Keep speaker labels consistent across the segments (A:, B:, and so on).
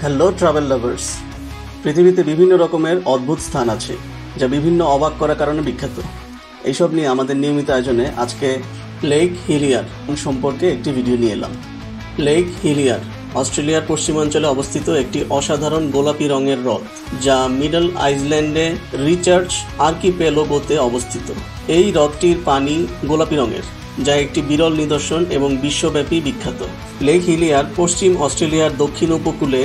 A: Hello travel lovers. পৃথিবীতে বিভিন্ন রকমের অদ্ভুত স্থান আছে যা বিভিন্ন অবাক করার কারণে বিখ্যাত। এইসব নিয়ে আমাদের নিয়মিত আয়োজনে আজকে লেক হিলিয়ার সম্পর্কে একটি ভিডিও নিয়ে এলাম। লেক হিলিয়ার অস্ট্রেলিয়ার পশ্চিমাঞ্চলে অবস্থিত একটি অসাধারণ গোলাপি রঙের হ্রদ, যা মিডল আইল্যান্ডে রিচার্চ আর্কিপেলাগোতে অবস্থিত। এই হ্রদটির পানি গোলাপি রঙের, যা একটি বিরল নিদর্শন এবং বিশ্বব্যাপী বিখ্যাত। লেক হিলিয়ার পশ্চিম অস্ট্রেলিয়ার দক্ষিণ উপকূলে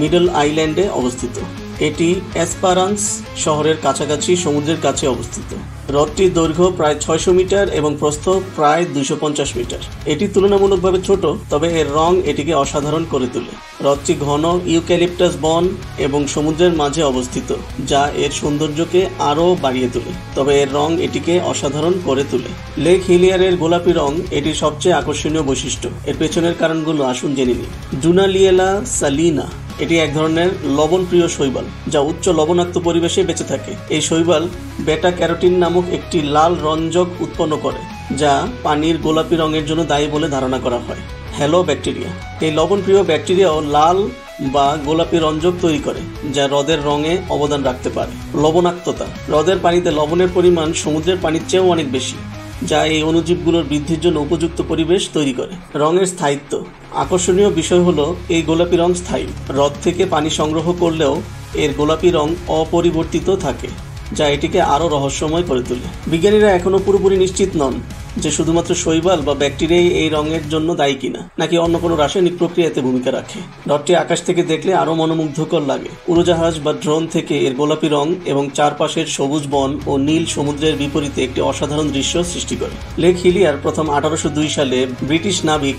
A: মিডল আইল্যান্ডে অবস্থিত। এটি এসপারান্স শহরের কাছাকাছি সমুদ্রের কাছে অবস্থিত। হ্রদটির দৈর্ঘ্য প্রায় 600 মিটার এবং প্রস্থ প্রায় 250 মিটার। এটি তুলনামূলকভাবে ছোট, তবে এর রং এটিকে অসাধারণ করে তোলে। হ্রদটি ঘন ইউক্যালিপটাস বন এবং সমুদ্রের মাঝে অবস্থিত, যা এর সৌন্দর্যকে আরও বাড়িয়ে তোলে, তবে এর রং এটিকে অসাধারণ করে তোলে। লেক হিলিয়ারের গোলাপি রং এটির সবচেয়ে আকর্ষণীয় বৈশিষ্ট্য। এর পেছনের কারণগুলো আসুন জেনে নিই। জুনালিয়েলা সালিনা এটি এক ধরনের লবণপ্রিয় শৈবাল, যা উচ্চ লবণাক্ত পরিবেশে বেঁচে থাকে। এই শৈবাল বেটা ক্যারোটিন নামক একটি লাল রঞ্জক উৎপন্ন করে, যা পানির গোলাপি রঙের জন্য দায়ী বলে ধারণা করা হয়। হ্যালো ব্যাকটেরিয়া এই লবণপ্রিয় ব্যাকটেরিয়াও লাল বা গোলাপি রঞ্জক তৈরি করে, যা হ্রদের রঙে অবদান রাখতে পারে। লবণাক্ততা হ্রদের পানিতে লবণের পরিমাণ সমুদ্রের পানির চেয়েও অনেক বেশি, যা এই অণুজীবগুলোর বৃদ্ধির জন্য উপযুক্ত পরিবেশ তৈরি করে। রঙের স্থায়িত্ব আকর্ষণীয় বিষয় হলো এই গোলাপি রং স্থায়ী। হ্রদ থেকে পানি সংগ্রহ করলেও এর গোলাপি রং অপরিবর্তিত থাকে, যা এটিকে আরও রহস্যময় করে তোলে। বিজ্ঞানীরা এখনও পুরোপুরি নিশ্চিত নন যে শুধুমাত্র শৈবাল বা ব্যাকটেরিয়াই এই রঙের জন্য দায়ী কিনা, নাকি অন্য কোনো রাসায়নিক প্রক্রিয়াতে ভূমিকা রাখে। হ্রদটি আকাশ থেকে দেখলে আরও মনোমুগ্ধকর লাগে। উড়োজাহাজ বা ড্রোন থেকে এর গোলাপি রং এবং চারপাশের সবুজ বন ও নীল সমুদ্রের বিপরীতে একটি অসাধারণ দৃশ্য সৃষ্টি করে। লেক হিলিয়ার প্রথম 1802 সালে ব্রিটিশ নাবিক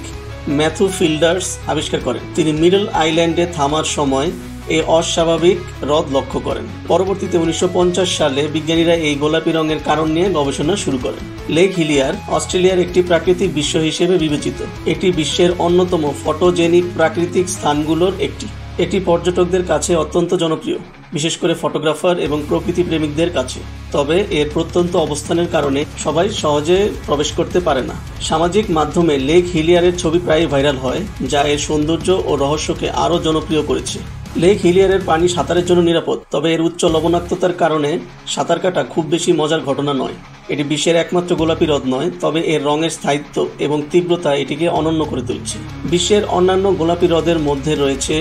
A: ম্যাথু ফিল্ডার্স আবিষ্কার করেন। তিনি মিডল আইল্যান্ডে থামার সময় এই অস্বাভাবিক হ্রদ লক্ষ্য করেন। পরবর্তীতে 1950 সালে বিজ্ঞানীরা এই গোলাপি রঙের কারণ নিয়ে গবেষণা শুরু করেন। লেক হিলিয়ার অস্ট্রেলিয়ার একটি প্রাকৃতিক বিশ্ব হিসেবে বিবেচিত। এটি বিশ্বের অন্যতম ফটোজেনিক প্রাকৃতিক স্থানগুলোর একটি। এটি পর্যটকদের কাছে অত্যন্ত জনপ্রিয়, বিশেষ করে ফটোগ্রাফার এবং প্রকৃতি প্রেমিকদের কাছে। তবে এর প্রত্যন্ত অবস্থানের কারণে সবাই সহজে প্রবেশ করতে পারে না। সামাজিক মাধ্যমে লেক হিলিয়ারের ছবি প্রায় ভাইরাল হয়, যা এর সৌন্দর্য ও রহস্যকে আরও জনপ্রিয় করেছে। লেক হিলিয়ারের পানি সাঁতারের জন্য নিরাপদ, তবে এর উচ্চ লবণাক্ততার কারণে সাঁতার কাটা খুব বেশি মজার ঘটনা নয়। এটি বিশ্বের একমাত্র গোলাপি হ্রদ নয়, তবে এর রঙের স্থায়িত্ব এবং তীব্রতা এটিকে অনন্য করে তুলছে। বিশ্বের অন্যান্য গোলাপি হ্রদের মধ্যে রয়েছে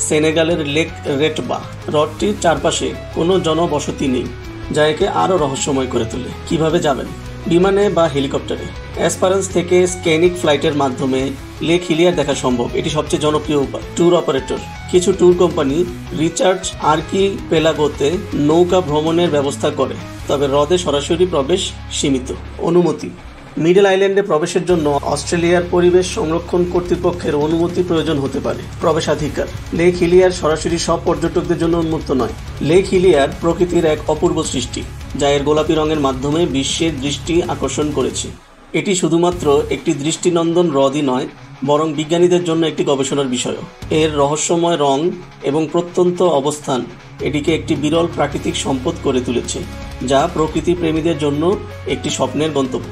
A: সেনেগালের লেক রেটবা। হ্রদটির চারপাশে কোনো জনবসতি নেই, যা একে আরও রহস্যময় করে তোলে। কিভাবে যাবেন? বিমানে বা হেলিকপ্টারে। এসপারান্স থেকে স্ক্যানিক ফ্লাইটের মাধ্যমে লেক হিলিয়ার দেখা সম্ভব। এটি সবচেয়ে জনপ্রিয় উপায়। ট্যুর অপারেটর কিছু ট্যুর কোম্পানি রিচার্চ আর্কিপেলাগোতে নৌকা ভ্রমণের ব্যবস্থা করে, তবে হ্রদে সরাসরি প্রবেশ সীমিত। অনুমতি মিডল আইল্যান্ডে প্রবেশের জন্য অস্ট্রেলিয়ার পরিবেশ সংরক্ষণ কর্তৃপক্ষের অনুমতি প্রয়োজন হতে পারে। প্রবেশাধিকার লেক হিলিয়ার সরাসরি সব পর্যটকদের জন্য উন্মুক্ত নয়। লেক হিলিয়ার প্রকৃতির এক অপূর্ব সৃষ্টি, যা এর গোলাপি রঙের মাধ্যমে বিশ্বের দৃষ্টি আকর্ষণ করেছে। এটি শুধুমাত্র একটি দৃষ্টিনন্দন হ্রদই নয়, বরং বিজ্ঞানীদের জন্য একটি গবেষণার বিষয়ও। এর রহস্যময় রং এবং প্রত্যন্ত অবস্থান এটিকে একটি বিরল প্রাকৃতিক সম্পদ করে তুলেছে, যা প্রকৃতি প্রেমীদের জন্য একটি স্বপ্নের গন্তব্য।